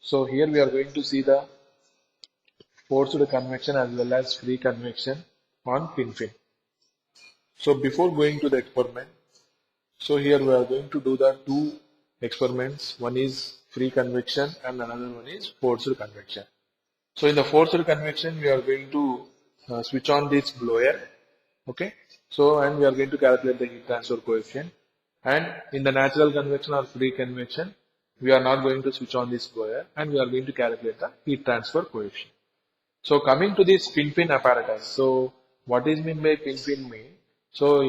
So here we are going to see the forced convection as well as free convection on pin fin. So before going to the experiment, so here we are going to do the two experiments. One is free convection and another one is forced convection. So in the forced convection, we are going to switch on this blower. Okay. So and we are going to calculate the heat transfer coefficient. And in the natural convection or free convection, we are not going to switch on this blower and we are going to calculate the heat transfer coefficient. So coming to this pin apparatus. So what is meant by pin mean? So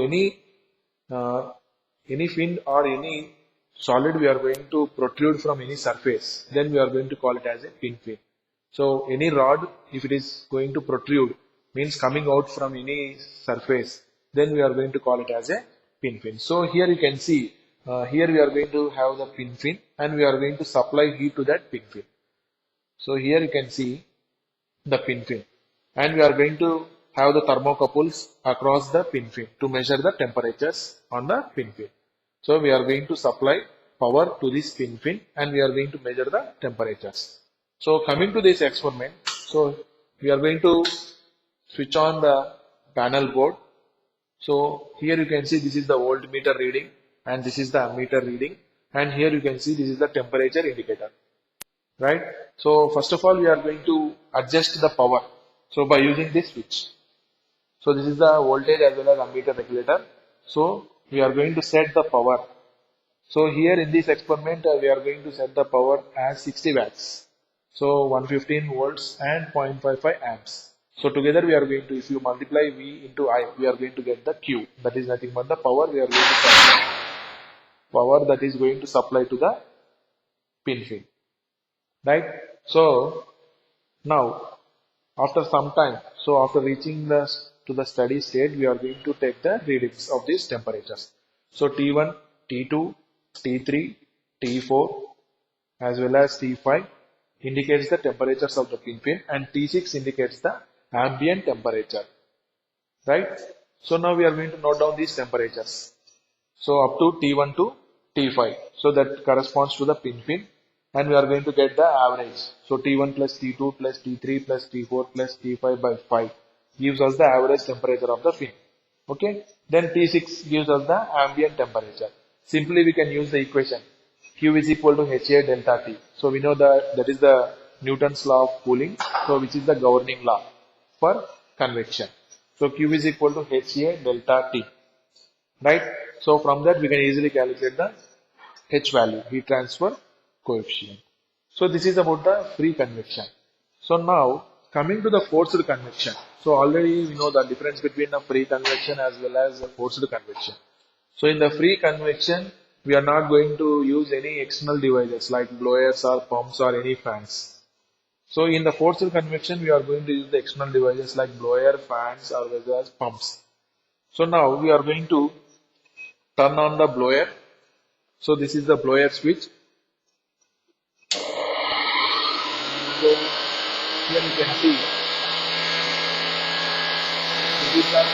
uh, any fin or any solid we are going to protrude from any surface, then we are going to call it as a pin. So any rod, if it is going to protrude, means coming out from any surface, then we are going to call it as a pin. So here you can see, here we are going to have the pin and we are going to supply heat to that pin. So here you can see the pin and we are going to have the thermocouples across the pin to measure the temperatures on the pin. So we are going to supply power to this pin and we are going to measure the temperatures. So coming to this experiment, so we are going to switch on the panel board. So here you can see this is the voltmeter reading and this is the ammeter reading, and here you can see this is the temperature indicator, right? So first of all we are going to adjust the power, so by using this switch. So this is the voltage as well as ammeter regulator. So we are going to set the power. So here in this experiment we are going to set the power as 60 watts. So 115 volts and 0.55 amps. So together we are going to, if you multiply V into I, we are going to get the Q. That is nothing but the power we are going to supply. Power that is going to supply to the pin. Right? So now after some time, so after reaching to the steady state, we are going to take the readings of these temperatures. So T1, T2, T3, T4 as well as T5 indicates the temperatures of the pin and T6 indicates the ambient temperature, right? So now we are going to note down these temperatures. So up to T1 to T5, so that corresponds to the pin and we are going to get the average. So T1 plus T2 plus T3 plus T4 plus T5 by 5 gives us the average temperature of the fin. Okay, then T6 gives us the ambient temperature. Simply we can use the equation Q is equal to HA delta T. So we know that is the Newton's law of cooling, so which is the governing law for convection. So Q is equal to HA delta T, right? So from that we can easily calculate the H value, heat transfer coefficient. So this is about the free convection. So now coming to the forced convection. So already we know the difference between the free convection as well as the forced convection. So in the free convection, we are not going to use any external devices like blowers or pumps or any fans. So in the forced convection, we are going to use the external devices like blower, fans or whether pumps. So now we are going to turn on the blower. So this is the blower switch. So here you can see this is the.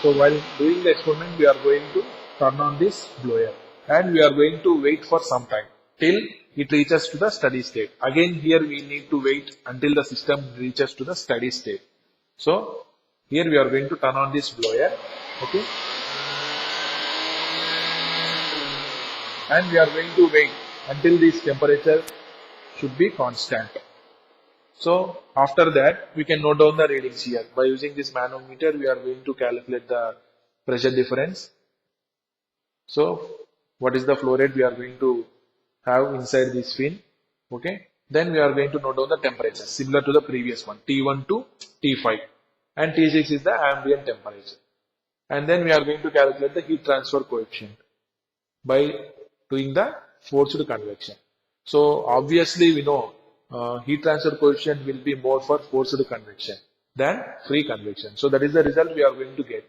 So while doing the experiment, we are going to turn on this blower and we are going to wait for some time till it reaches to the steady state. Again here we need to wait until the system reaches to the steady state. So here we are going to turn on this blower, okay, and we are going to wait until this temperature should be constant. So after that we can note down the readings here. By using this manometer we are going to calculate the pressure difference. So what is the flow rate we are going to have inside this fin, okay. Then we are going to note down the temperature similar to the previous one, T1 to T5 and T6 is the ambient temperature. And then we are going to calculate the heat transfer coefficient by doing the forced convection. So obviously we know heat transfer coefficient will be more for forced convection than free convection. So that is the result we are going to get.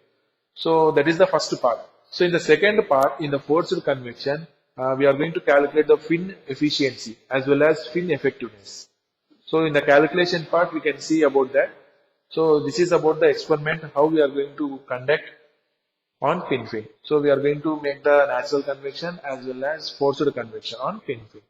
So that is the first part. So in the second part, in the forced convection, we are going to calculate the fin efficiency as well as fin effectiveness. So in the calculation part, we can see about that. So this is about the experiment, how we are going to conduct on pin fin. So we are going to make the natural convection as well as forced convection on pin fin.